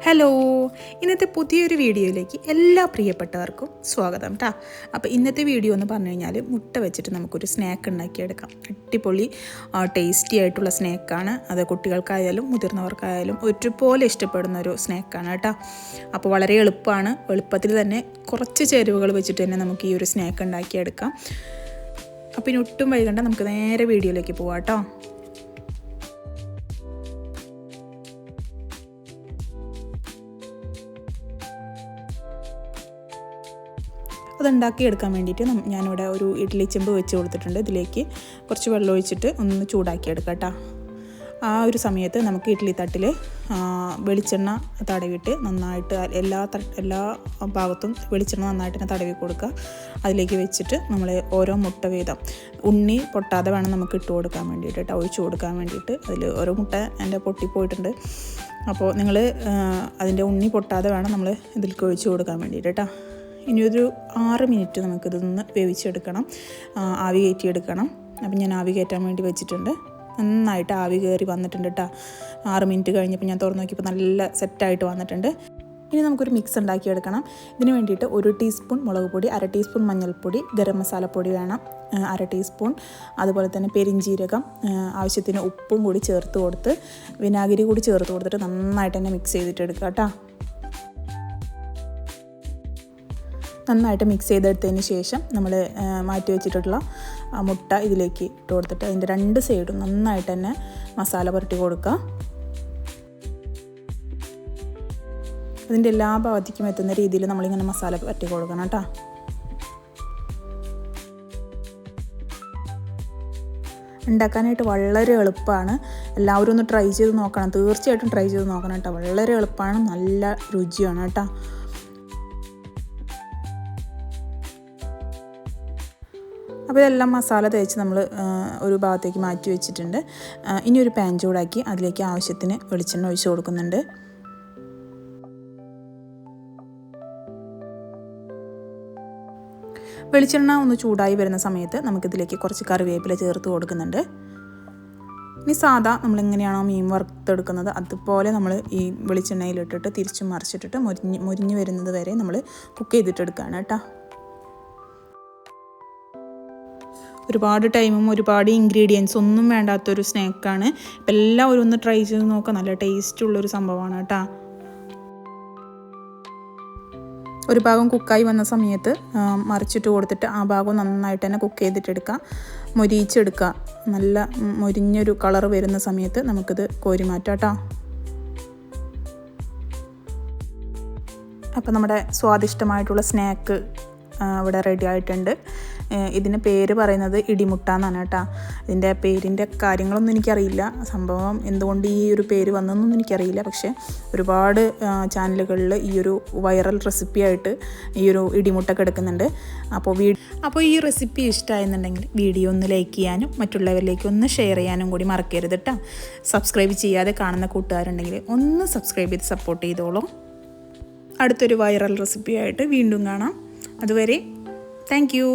Hello, ഇന്നത്തെ പുതിയൊരു വീഡിയോയിലേക്ക് എല്ലാ പ്രിയപ്പെട്ടവർക്കും സ്വാഗതം കേട്ടോ. അപ്പോൾ ഇന്നത്തെ വീഡിയോ എന്ന് പറഞ്ഞു കഴിഞ്ഞാൽ മുട്ട വെച്ചിട്ട് നമുക്കൊരു സ്നാക്ക് ഉണ്ടാക്കിയെടുക്കാം. അടിപൊളി ടേസ്റ്റി ആയിട്ടുള്ള സ്നാക്കാണ്. അത് കുട്ടികൾക്കായാലും മുതിർന്നവർക്കായാലും ഒരുപോലെ ഇഷ്ടപ്പെടുന്ന ഒരു സ്നാക്കാണ് കേട്ടോ. അപ്പോൾ വളരെ എളുപ്പമാണ്. എളുപ്പത്തിൽ തന്നെ കുറച്ച് ചേരുവകൾ വെച്ചിട്ട് തന്നെ നമുക്ക് ഈ ഒരു സ്നാക്ക് ഉണ്ടാക്കിയെടുക്കാം. അപ്പോൾ ഇനി ഒട്ടും വൈകണ്ട, നമുക്ക് നേരെ വീഡിയോയിലേക്ക് പോവാം കേട്ടോ. അതുണ്ടാക്കിയെടുക്കാൻ വേണ്ടിയിട്ട് ഞാനിവിടെ ഒരു ഇഡ്ഡലി ചെമ്പ് വെച്ച് കൊടുത്തിട്ടുണ്ട്. ഇതിലേക്ക് കുറച്ച് വെള്ളം ഒഴിച്ചിട്ട് ഒന്ന് ചൂടാക്കിയെടുക്കാം കേട്ടോ. ആ ഒരു സമയത്ത് നമുക്ക് ഇഡ്ഡലി തട്ടിൽ വെളിച്ചെണ്ണ തടവിട്ട് നന്നായിട്ട് എല്ലാ ഭാഗത്തും വെളിച്ചെണ്ണ നന്നായിട്ട് തന്നെ തടവി കൊടുക്കുക. അതിലേക്ക് വെച്ചിട്ട് നമ്മൾ ഓരോ മുട്ട വീതം ഉണ്ണി പൊട്ടാതെ വേണം നമുക്ക് ഇട്ട് കൊടുക്കാൻ വേണ്ടിയിട്ട് കേട്ടോ, ഒഴിച്ച് കൊടുക്കാൻ വേണ്ടിയിട്ട്. അതിൽ ഓരോ മുട്ട എൻ്റെ പൊട്ടിപ്പോയിട്ടുണ്ട്. അപ്പോൾ നിങ്ങൾ അതിൻ്റെ ഉണ്ണി പൊട്ടാതെ വേണം നമ്മൾ ഇതിലേക്ക് ഒഴിച്ച് കൊടുക്കാൻ വേണ്ടിയിട്ട് കേട്ടോ. ഇനിയൊരു 6 മിനിറ്റ് നമുക്കിതൊന്ന് വേവിച്ചെടുക്കണം, ആവി കയറ്റിയെടുക്കണം. അപ്പം ഞാൻ ആവി കയറ്റാൻ വേണ്ടി വെച്ചിട്ടുണ്ട്. നന്നായിട്ട് ആവി കയറി വന്നിട്ടുണ്ട് കേട്ടോ. 6 മിനിറ്റ് കഴിഞ്ഞപ്പോൾ ഞാൻ തുറന്ന് നോക്കിയപ്പോൾ നല്ല സെറ്റായിട്ട് വന്നിട്ടുണ്ട്. ഇനി നമുക്കൊരു മിക്സ് ഉണ്ടാക്കിയെടുക്കണം. ഇതിന് വേണ്ടിയിട്ട് 1 ടീസ്പൂൺ മുളക് പൊടി, 1/2 ടീസ്പൂൺ മഞ്ഞൾപ്പൊടി, ഗരം മസാലപ്പൊടി വേണം 1/2 ടീസ്പൂൺ, അതുപോലെ തന്നെ പെരിഞ്ജീരകം, ആവശ്യത്തിന് ഉപ്പും കൂടി ചേർത്ത് കൊടുത്ത് വിനാഗിരി കൂടി ചേർത്ത് കൊടുത്തിട്ട് നന്നായിട്ട് തന്നെ മിക്സ് ചെയ്തിട്ട് എടുക്കുക കേട്ടോ. നന്നായിട്ട് മിക്സ് ചെയ്തെടുത്തതിന് ശേഷം നമ്മൾ മാറ്റി വെച്ചിട്ടുള്ള മുട്ട ഇതിലേക്ക് ഇട്ട് കൊടുത്തിട്ട് അതിൻ്റെ 2 സൈഡും നന്നായിട്ട് തന്നെ മസാല പുരട്ടി കൊടുക്കുക. അതിൻ്റെ എല്ലാ ഭാഗത്തേക്കും എത്തുന്ന രീതിയിൽ നമ്മളിങ്ങനെ മസാല പുരട്ടി കൊടുക്കണം കേട്ടോ. ഉണ്ടാക്കാനായിട്ട് വളരെ എളുപ്പമാണ്. എല്ലാവരും ഒന്ന് ട്രൈ ചെയ്ത് നോക്കണം, തീർച്ചയായിട്ടും ട്രൈ ചെയ്ത് നോക്കണം കേട്ടോ. വളരെ എളുപ്പമാണ്, നല്ല രുചിയാണ് കേട്ടോ. അപ്പോൾ ഇതെല്ലാം മസാല തേച്ച് നമ്മൾ ഒരു ഭാഗത്തേക്ക് മാറ്റി വെച്ചിട്ടുണ്ട്. ഇനി ഒരു പാൻ ചൂടാക്കി അതിലേക്ക് ആവശ്യത്തിന് വെളിച്ചെണ്ണ ഒഴിച്ച് കൊടുക്കുന്നുണ്ട്. വെളിച്ചെണ്ണ ഒന്ന് ചൂടായി വരുന്ന സമയത്ത് നമുക്കിതിലേക്ക് കുറച്ച് കറിവേപ്പില ചേർത്ത് കൊടുക്കുന്നുണ്ട്. ഇനി സാധാ നമ്മളെങ്ങനെയാണോ മീൻ വറുത്തെടുക്കുന്നത് അതുപോലെ നമ്മൾ ഈ വെളിച്ചെണ്ണയിലിട്ടിട്ട് തിരിച്ചും മറിച്ചിട്ടിട്ട് മുരിഞ്ഞ് വരുന്നത് വരെ നമ്മൾ കുക്ക് ചെയ്തിട്ടെടുക്കുകയാണ് കേട്ടോ. ഒരുപാട് ടൈമും ഒരുപാട് ഇൻഗ്രീഡിയൻസ് ഒന്നും വേണ്ടാത്തൊരു സ്നാക്കാണ്. അപ്പം എല്ലാവരും ഒന്ന് ട്രൈ ചെയ്ത് നോക്കുക, നല്ല ടേസ്റ്റുള്ളൊരു സംഭവമാണ് കേട്ടോ. ഒരു ഭാഗം കുക്കായി വന്ന സമയത്ത് മറിച്ചിട്ട് കൊടുത്തിട്ട് ആ ഭാഗം നന്നായിട്ട് തന്നെ കുക്ക് ചെയ്തിട്ടെടുക്കുക, മൊരിയിച്ചെടുക്കുക. നല്ല മൊരിഞ്ഞൊരു കളർ വരുന്ന സമയത്ത് നമുക്കിത് കോരി മാറ്റാം കേട്ടോ. അപ്പോൾ നമ്മുടെ സ്വാദിഷ്ടമായിട്ടുള്ള സ്നാക്ക് ഇവിടെ റെഡി ആയിട്ടുണ്ട്. ഇതിന് പേര് പറയുന്നത് ഇടിമുട്ട എന്നാണ് കേട്ടോ. ഇതിൻ്റെ പേരിൻ്റെ കാര്യങ്ങളൊന്നും എനിക്കറിയില്ല, സംഭവം എന്തുകൊണ്ട് ഈ ഒരു പേര് വന്നതെന്നൊന്നും എനിക്കറിയില്ല. പക്ഷേ ഒരുപാട് ചാനലുകളിൽ ഈ ഒരു വൈറൽ റെസിപ്പിയായിട്ട് ഈ ഒരു ഇടിമുട്ട കിടക്കുന്നുണ്ട്. അപ്പോൾ ഈ റെസിപ്പി ഇഷ്ടമായെന്നുണ്ടെങ്കിൽ വീഡിയോ ഒന്ന് ലൈക്ക് ചെയ്യാനും മറ്റുള്ളവരിലേക്ക് ഒന്ന് ഷെയർ ചെയ്യാനും കൂടി മറക്കരുത് കേട്ടോ. സബ്സ്ക്രൈബ് ചെയ്യാതെ കാണുന്ന കൂട്ടുകാരുണ്ടെങ്കിൽ ഒന്ന് സബ്സ്ക്രൈബ് ചെയ്ത് സപ്പോർട്ട് ചെയ്തോളൂ. അടുത്തൊരു വൈറൽ റെസിപ്പിയായിട്ട് വീണ്ടും കാണാം. അതുവരെ താങ്ക് യു.